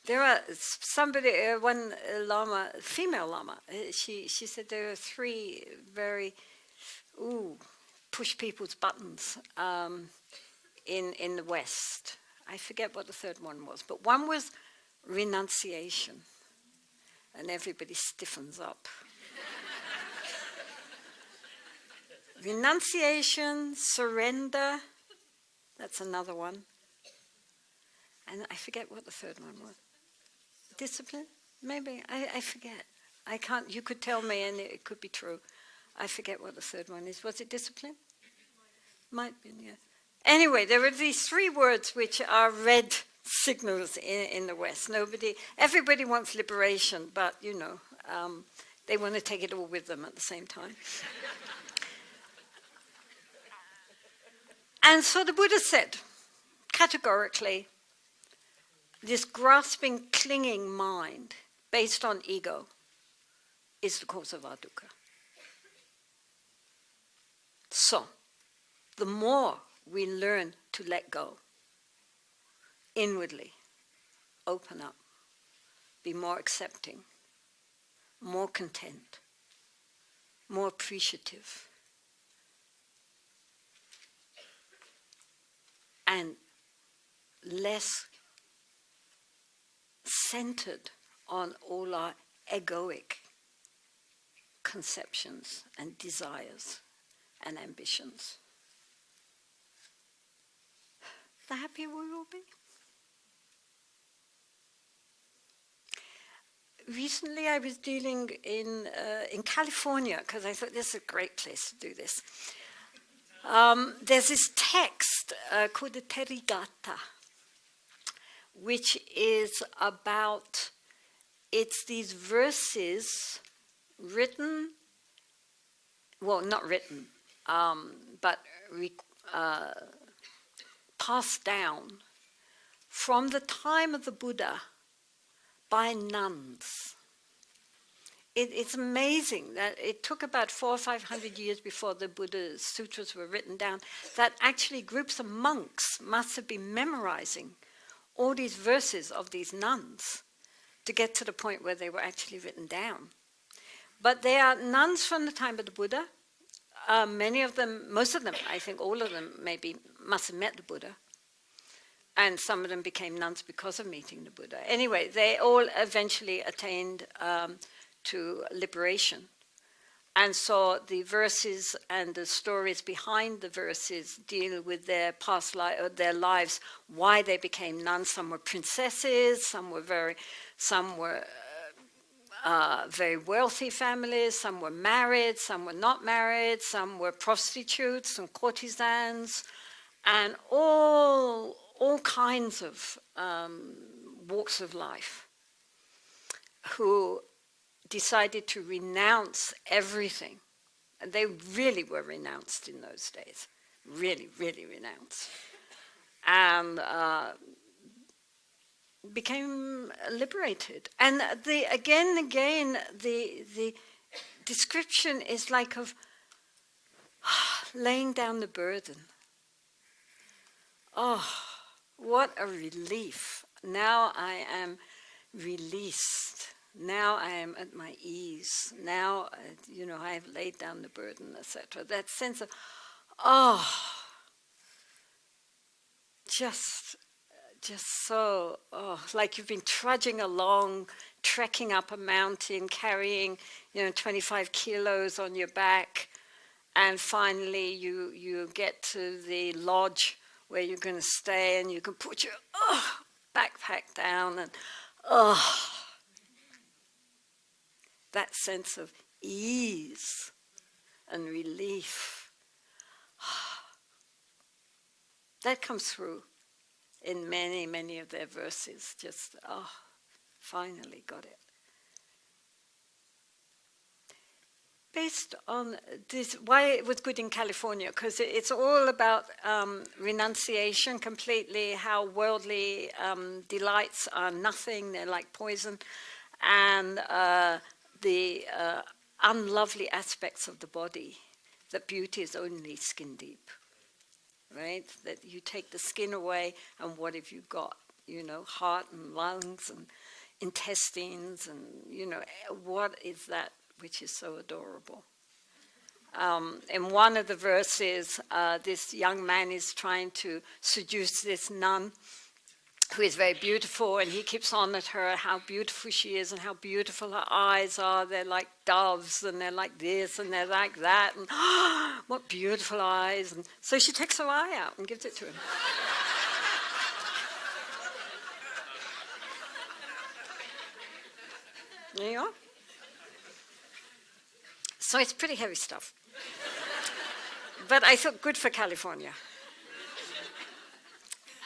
There are somebody, one lama, female lama, she said there are three very, push people's buttons in the West. I forget what the third one was, but one was renunciation, and everybody stiffens up. Renunciation, surrender, that's another one. And I forget what the third one was. Discipline? Maybe, I forget. I can't, you could tell me and it could be true. I forget what the third one is. Was it discipline? Might be, yeah. Anyway, there are these three words which are red signals in the West. Everybody wants liberation, but you know, they want to take it all with them at the same time. And so the Buddha said, categorically, this grasping, clinging mind based on ego is the cause of our dukkha. So, the more we learn to let go, inwardly, open up, be more accepting, more content, more appreciative, and less centered on all our egoic conceptions and desires and ambitions, the happier we will be. Recently I was dealing in California, because I thought this is a great place to do this. There's this text called the Terigata, which is about, it's these verses written, well, not written, but passed down from the time of the Buddha by nuns. It's amazing that it took about 400 or 500 years before the Buddha's sutras were written down, that actually groups of monks must have been memorizing all these verses of these nuns to get to the point where they were actually written down. But they are nuns from the time of the Buddha. Many of them, most of them, I think all of them maybe must have met the Buddha. And some of them became nuns because of meeting the Buddha. Anyway, they all eventually attained to liberation. And so the verses and the stories behind the verses deal with their past their lives, why they became nuns. Some were princesses, some were very wealthy families, some were married, some were not married, some were prostitutes and courtesans, and all kinds of walks of life, who decided to renounce everything. And they really were renounced in those days. Really, really renounced. And became liberated. And again, the description is like of laying down the burden. Oh, what a relief. Now I am released. Now I am at my ease. Now, I have laid down the burden, etc. That sense of, just so, like you've been trudging along, trekking up a mountain, carrying, 25 kilos on your back, and finally you get to the lodge where you're going to stay, and you can put your backpack down, and that sense of ease and relief. That comes through in many, many of their verses. Just, finally got it. Based on this, why it was good in California, because it's all about renunciation completely, how worldly delights are nothing, they're like poison, and the unlovely aspects of the body, that beauty is only skin deep, right? That you take the skin away, and what have you got? you know, heart and lungs and intestines and, you know, what is that which is so adorable? In one of the verses, this young man is trying to seduce this nun who is very beautiful, and he keeps on at her how beautiful she is and how beautiful her eyes are. They're like doves, and they're like this, and they're like that, and what beautiful eyes. And so she takes her eye out and gives it to him. There you are. So it's pretty heavy stuff. But I thought good for California.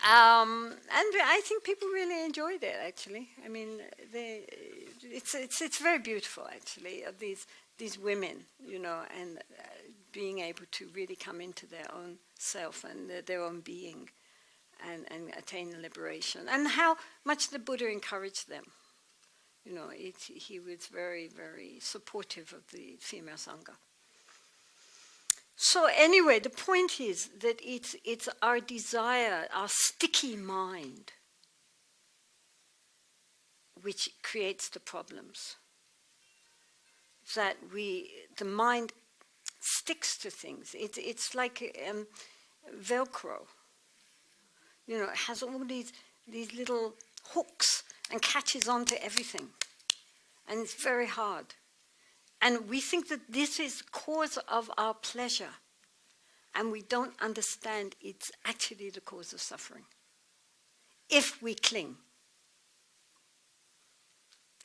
And I think people really enjoyed it, actually. I mean, it's very beautiful, actually, of these women, you know, and being able to really come into their own self and their own being and attain liberation. And how much the Buddha encouraged them. You know, he was very, very supportive of the female Sangha. So anyway, the point is that it's our desire, our sticky mind, which creates the problems. That the mind sticks to things. It's like Velcro. You know, it has all these little hooks and catches onto everything. And it's very hard. And we think that this is the cause of our pleasure. And we don't understand it's actually the cause of suffering. If we cling.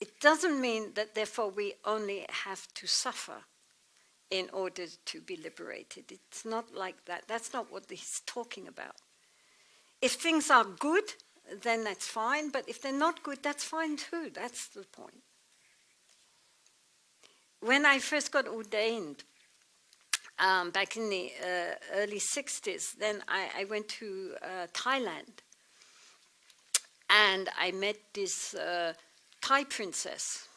It doesn't mean that therefore we only have to suffer in order to be liberated. It's not like that. That's not what he's talking about. If things are good, then that's fine. But if they're not good, that's fine too. That's the point. When I first got ordained, back in the early 60s, then I went to Thailand. And I met this Thai princess.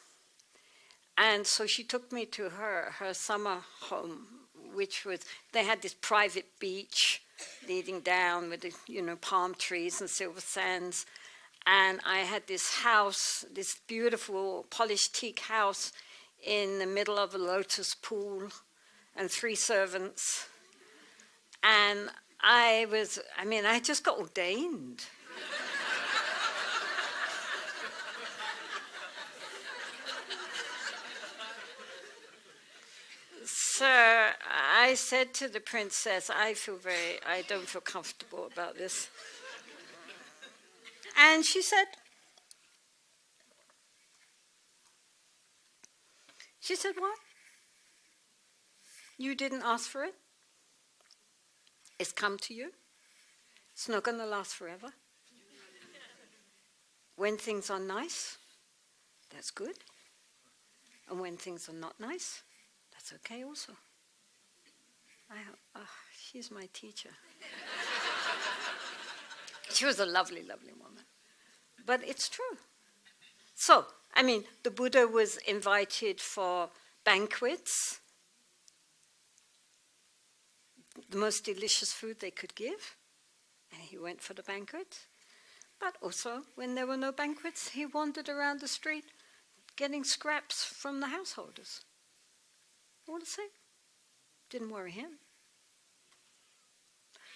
And so she took me to her summer home, which was, they had this private beach leading down with the, you know, palm trees and silver sands. And I had this house, this beautiful polished teak house in the middle of a lotus pool and 3 servants. And I just got ordained. So I said to the princess, I don't feel comfortable about this. And she said, what? You didn't ask for it? It's come to you? It's not going to last forever? When things are nice, that's good. And when things are not nice, that's okay also. She's my teacher. She was a lovely, lovely woman. But it's true. So, I mean, the Buddha was invited for banquets, the most delicious food they could give, and he went for the banquet. But also, when there were no banquets, he wandered around the street getting scraps from the householders. All the same. Didn't worry him.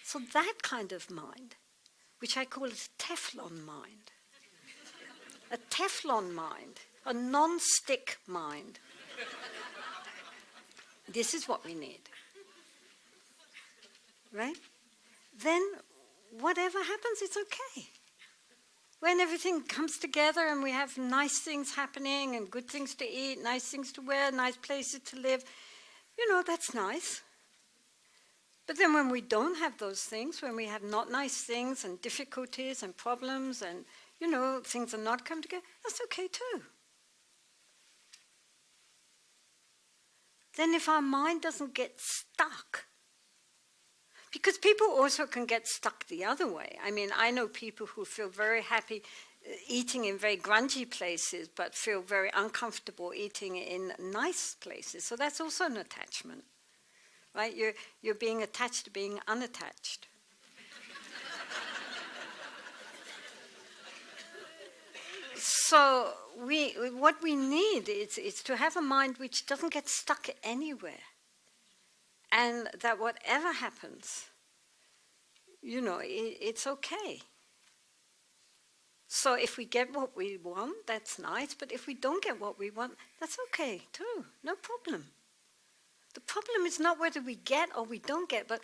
So that kind of mind, which I call a Teflon mind, a Teflon mind, a non-stick mind, this is what we need. Right? Then whatever happens, it's okay. When everything comes together and we have nice things happening and good things to eat, nice things to wear, nice places to live, you know, that's nice. But then when we don't have those things, when we have not nice things and difficulties and problems and, you know, things are not come together, that's okay too. Then if our mind doesn't get stuck, because people also can get stuck the other way. I mean, I know people who feel very happy eating in very grungy places, but feel very uncomfortable eating in nice places. So that's also an attachment, right? You're being attached to being unattached. So what we need is to have a mind which doesn't get stuck anywhere. And that whatever happens, you know, it's okay. So if we get what we want, that's nice. But if we don't get what we want, that's okay too. No problem. The problem is not whether we get or we don't get, but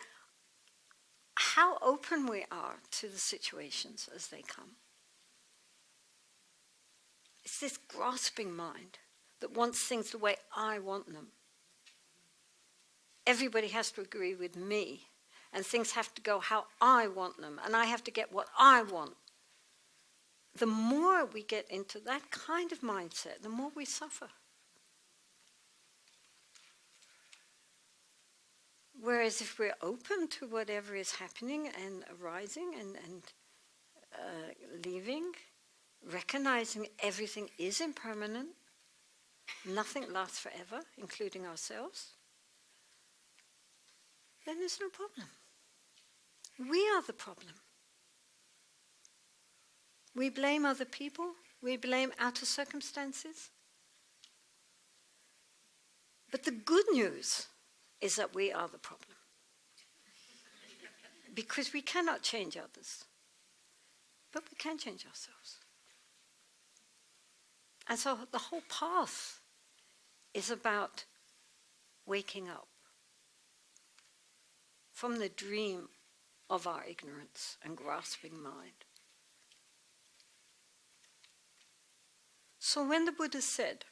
how open we are to the situations as they come. It's this grasping mind that wants things the way I want them. Everybody has to agree with me, and things have to go how I want them, and I have to get what I want. The more we get into that kind of mindset, the more we suffer. Whereas if we're open to whatever is happening and arising and leaving, recognizing everything is impermanent, nothing lasts forever, including ourselves, then there's no problem. We are the problem. We blame other people. We blame outer circumstances. But the good news is that we are the problem. Because we cannot change others. But we can change ourselves. And so the whole path is about waking up from the dream of our ignorance and grasping mind. So when the Buddha said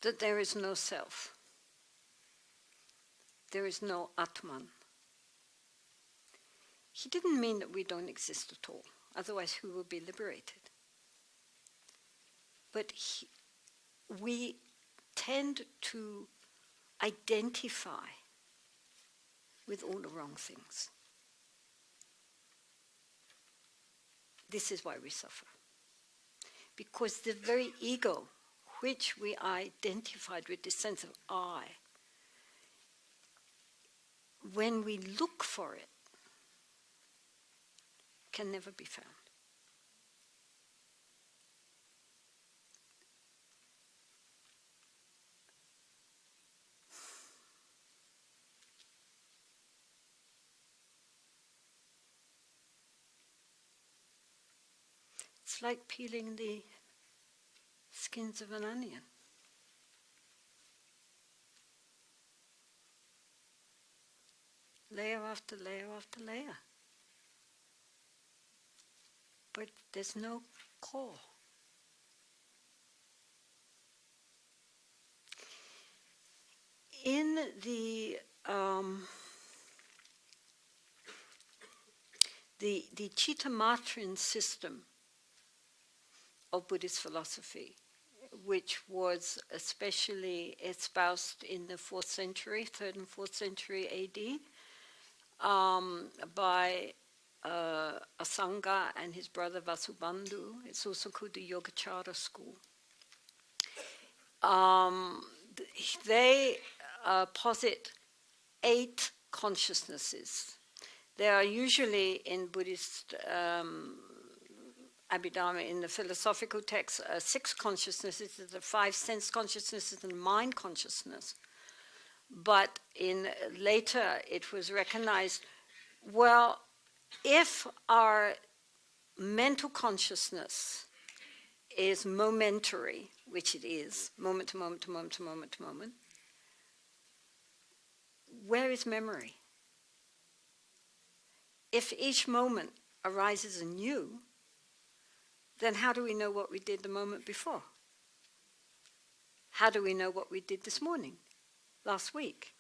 that there is no self, there is no Atman, he didn't mean that we don't exist at all, otherwise who will be liberated? But we tend to identify with all the wrong things. This is why we suffer. Because the very ego, which we identified with this sense of I, when we look for it, can never be found. It's like peeling the skins of an onion. Layer after layer after layer. But there's no core. In the Chittamatrin system of Buddhist philosophy, which was especially espoused in the 4th century, 3rd and 4th century AD, by Asanga and his brother Vasubandhu. It's also called the Yogacara school. They posit 8 consciousnesses. There are usually in Buddhist Abhidharma, in the philosophical texts, 6 consciousnesses, the 5 sense consciousnesses and mind consciousness. But later it was recognized, well, if our mental consciousness is momentary, which it is, moment to moment to moment to moment to moment, where is memory? If each moment arises anew, then how do we know what we did the moment before? How do we know what we did this morning, last week,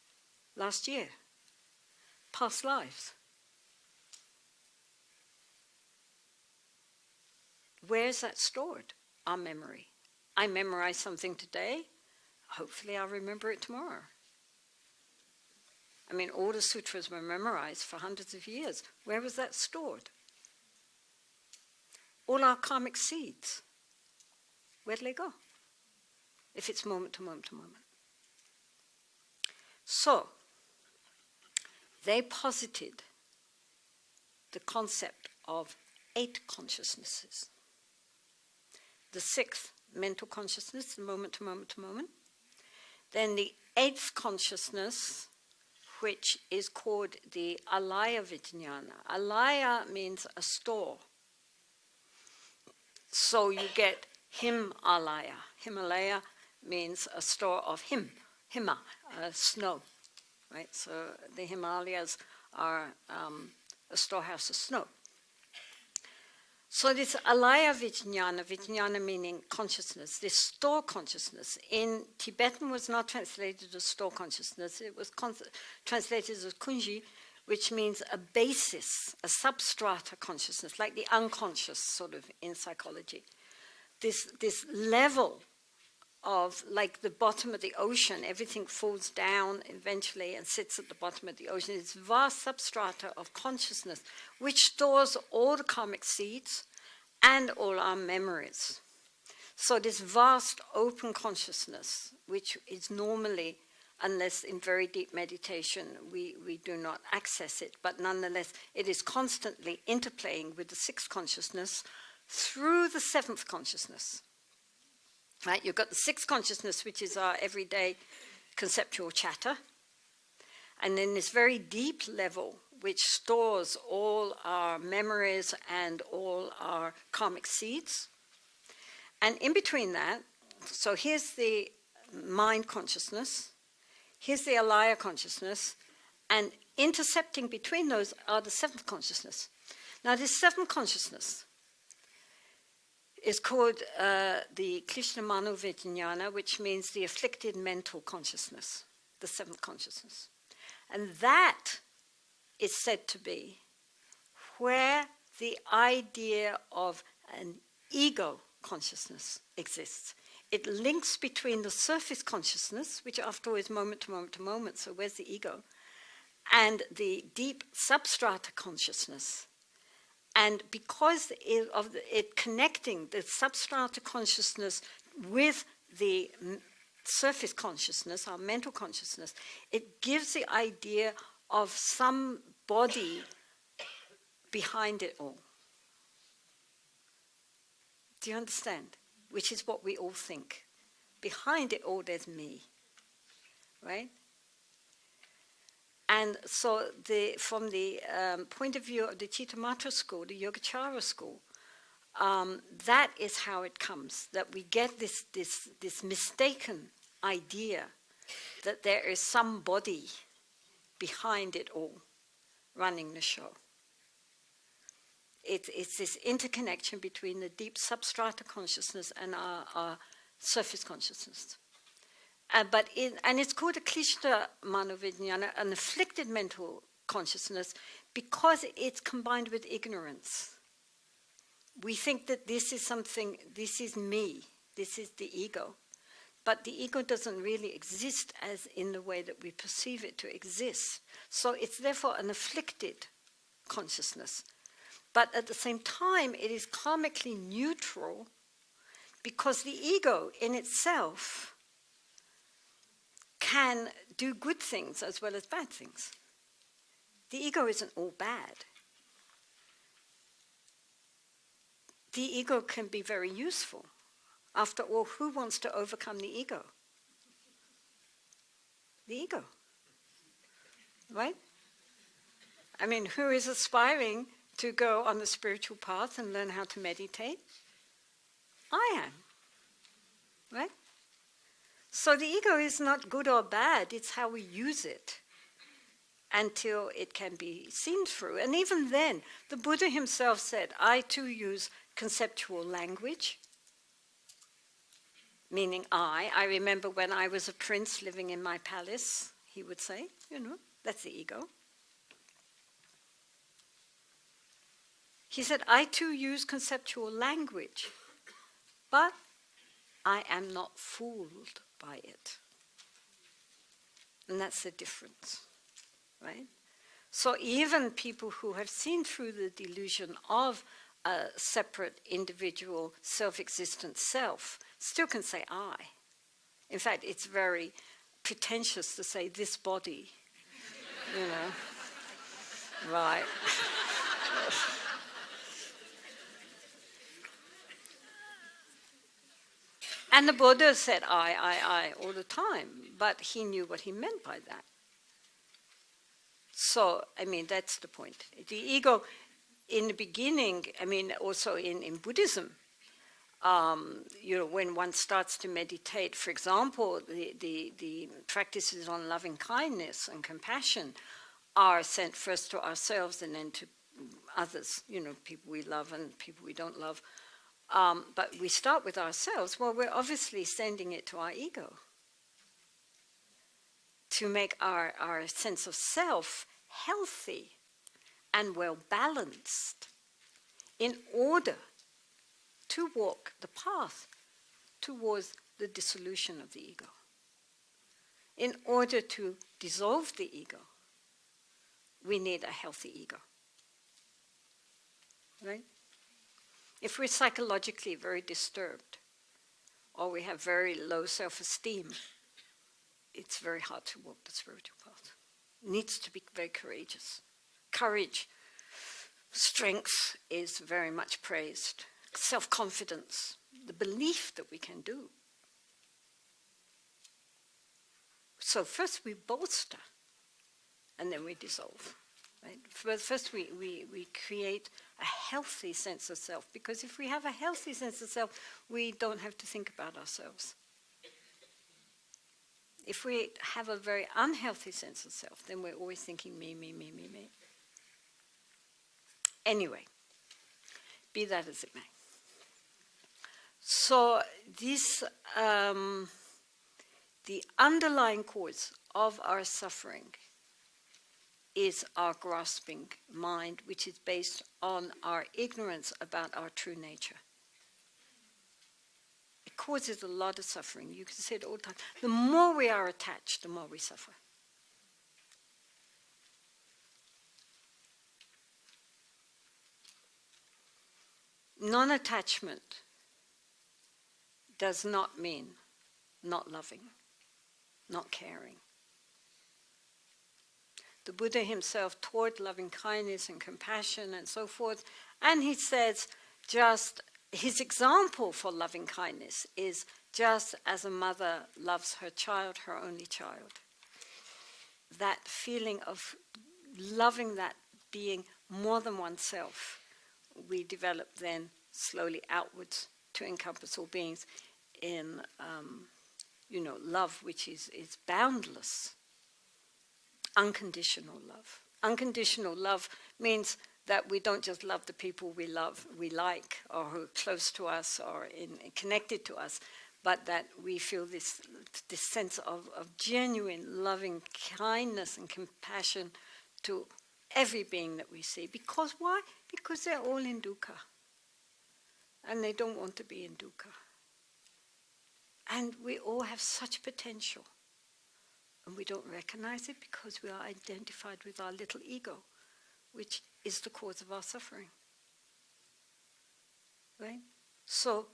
last year, past lives? Where is that stored, our memory? I memorize something today, hopefully I'll remember it tomorrow. I mean, all the sutras were memorized for hundreds of years. Where was that stored? All our karmic seeds, where do they go? If it's moment to moment to moment. So, they posited the concept of 8 consciousnesses. The sixth, mental consciousness, the moment to moment to moment. Then the eighth consciousness, which is called the alaya vijnana. Alaya means a store. So you get Himalaya. Himalaya means a store of snow, right? So the Himalayas are a storehouse of snow. So this alaya vijnana, vijnana meaning consciousness, this store consciousness, in Tibetan was not translated as store consciousness, it was translated as kunji, which means a basis, a substrata consciousness, like the unconscious sort of in psychology. This level of, like the bottom of the ocean, everything falls down eventually and sits at the bottom of the ocean. It's vast substrata of consciousness, which stores all the karmic seeds and all our memories. So this vast open consciousness, which is normally, unless in very deep meditation we do not access it, but nonetheless it is constantly interplaying with the sixth consciousness through the seventh consciousness. Right? You've got the sixth consciousness, which is our everyday conceptual chatter, and then this very deep level, which stores all our memories and all our karmic seeds. And in between that, so here's the mind consciousness, here's the alaya consciousness, and intercepting between those are the seventh consciousness. Now this seventh consciousness is called the Krishna Mano Vijnana, which means the afflicted mental consciousness, the seventh consciousness. And that is said to be where the idea of an ego consciousness exists. It links between the surface consciousness, which after all is moment to moment to moment, so where's the ego, and the deep substrata consciousness. And because of it connecting the substrata consciousness with the surface consciousness, our mental consciousness, it gives the idea of some body behind it all. Do you understand? Which is what we all think. Behind it all, there's me, right? And so from the point of view of the Chittamatra school, the Yogacara school, that is how it comes, that we get this mistaken idea that there is some body behind it all running the show. It's this interconnection between the deep substrata consciousness and our surface consciousness. And it's called a Klishta Manovijnana, an afflicted mental consciousness, because it's combined with ignorance. We think that this is something, this is me, this is the ego. But the ego doesn't really exist as in the way that we perceive it to exist. So it's therefore an afflicted consciousness. But at the same time, it is karmically neutral because the ego in itself can do good things as well as bad things. The ego isn't all bad. The ego can be very useful. After all, who wants to overcome the ego? The ego. Right? I mean, who is aspiring to go on the spiritual path and learn how to meditate? I am. Right? So the ego is not good or bad, it's how we use it until it can be seen through. And even then, the Buddha himself said, I too use conceptual language, meaning I remember when I was a prince living in my palace, he would say, that's the ego. He said, I too use conceptual language, but I am not fooled by it. And that's the difference, right? So even people who have seen through the delusion of a separate individual self-existent self still can say I. In fact, it's very pretentious to say this body, right. And the Buddha said I all the time, but he knew what he meant by that. So, I mean, that's the point. The ego, in the beginning, I mean, also in Buddhism, when one starts to meditate, for example, the practices on loving kindness and compassion are sent first to ourselves and then to others, people we love and people we don't love. But we start with ourselves. Well, we're obviously sending it to our ego to make our sense of self healthy and well balanced in order to walk the path towards the dissolution of the ego. In order to dissolve the ego, we need a healthy ego. Right? If we're psychologically very disturbed, or we have very low self-esteem, it's very hard to walk the spiritual path. It needs to be very courageous. Courage, strength is very much praised. Self-confidence, the belief that we can do. So first we bolster, and then we dissolve. Right? First we create a healthy sense of self, because if we have a healthy sense of self, we don't have to think about ourselves. If we have a very unhealthy sense of self, then we're always thinking me, me, me, me, me. Anyway, be that as it may. So this, the underlying cause of our suffering is our grasping mind, which is based on our ignorance about our true nature. It causes a lot of suffering. You can see it all the time. The more we are attached, the more we suffer. Non-attachment does not mean not loving, not caring. The Buddha himself taught loving kindness and compassion and so forth, and he says just his example for loving kindness is just as a mother loves her child, her only child. That feeling of loving that being more than oneself, we develop then slowly outwards to encompass all beings in, love which is boundless. Unconditional love. Unconditional love means that we don't just love the people we love, we like, or who are close to us or connected to us, but that we feel this sense of genuine loving kindness and compassion to every being that we see. Because why? Because they're all in dukkha. And they don't want to be in dukkha. And we all have such potential. And we don't recognize it because we are identified with our little ego, which is the cause of our suffering. Right? So,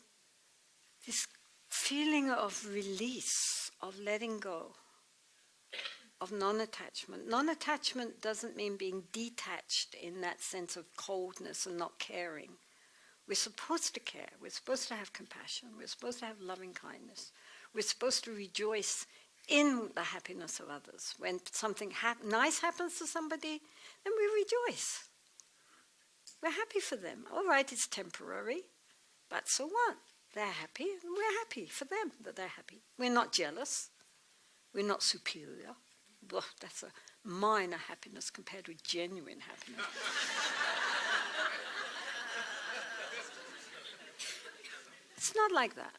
this feeling of release, of letting go, of non-attachment. Non-attachment doesn't mean being detached in that sense of coldness and not caring. We're supposed to care. We're supposed to have compassion. We're supposed to have loving kindness. We're supposed to rejoice in the happiness of others. When something nice happens to somebody, then we rejoice. We're happy for them. All right, it's temporary, but so what? They're happy, and we're happy for them that they're happy. We're not jealous. We're not superior. Well, that's a minor happiness compared with genuine happiness. It's not like that.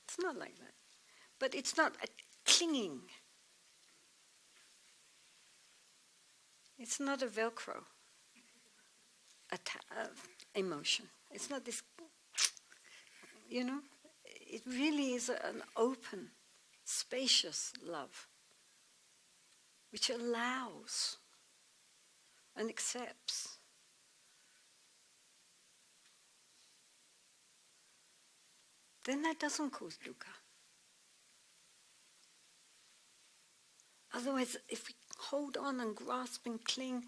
It's not like that. But it's not a clinging. It's not a Velcro emotion. It's not this, it really is an open, spacious love, which allows and accepts. Then that doesn't cause dukkha. Otherwise, if we hold on and grasp and cling,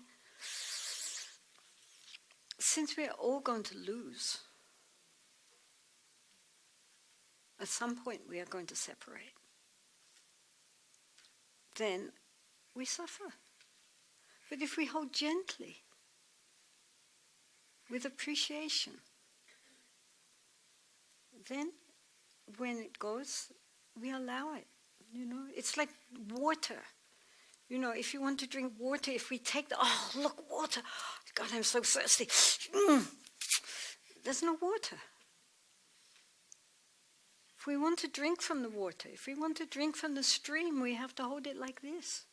since we're all going to lose, at some point we are going to separate. Then we suffer. But if we hold gently, with appreciation, then when it goes, we allow it. You know, it's like water. You know, if you want to drink water, if we take oh, look, water. God, I'm so thirsty. There's no water. If we want to drink from the water, if we want to drink from the stream, we have to hold it like this.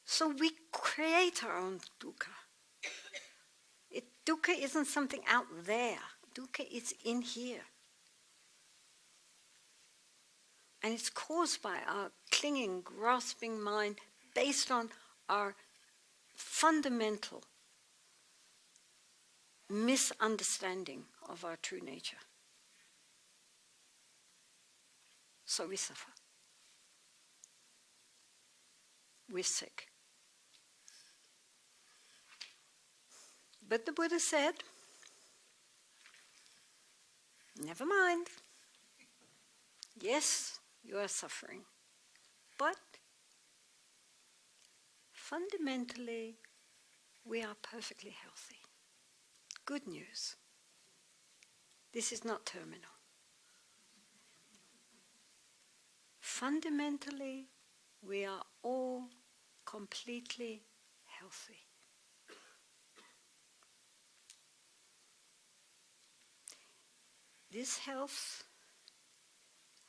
So we create our own dukkha. Dukkha isn't something out there. Dukkha is in here. And it's caused by our clinging, grasping mind based on our fundamental misunderstanding of our true nature. So we suffer. We're sick. But the Buddha said, never mind. Yes, you are suffering. But fundamentally, we are perfectly healthy. Good news. This is not terminal. Fundamentally, we are all completely healthy. This health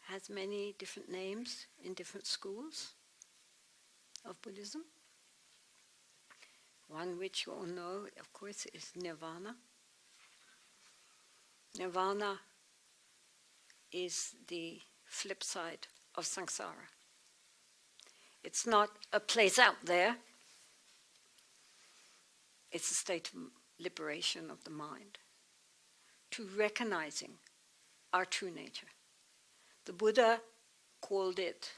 has many different names in different schools of Buddhism. One which you all know, of course, is nirvana. Nirvana is the flip side of samsara. It's not a place out there. It's a state of liberation of the mind to recognizing our true nature. The Buddha called it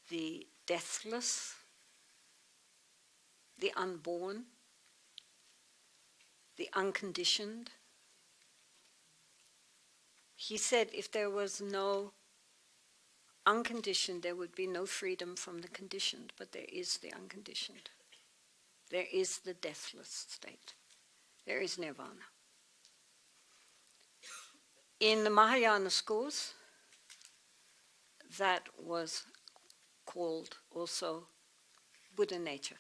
the deathless, the unborn, the unconditioned. He said if there was no unconditioned, there would be no freedom from the conditioned, but there is the unconditioned. There is the deathless state. There is nirvana. In the Mahayana schools, that was called also Buddha nature.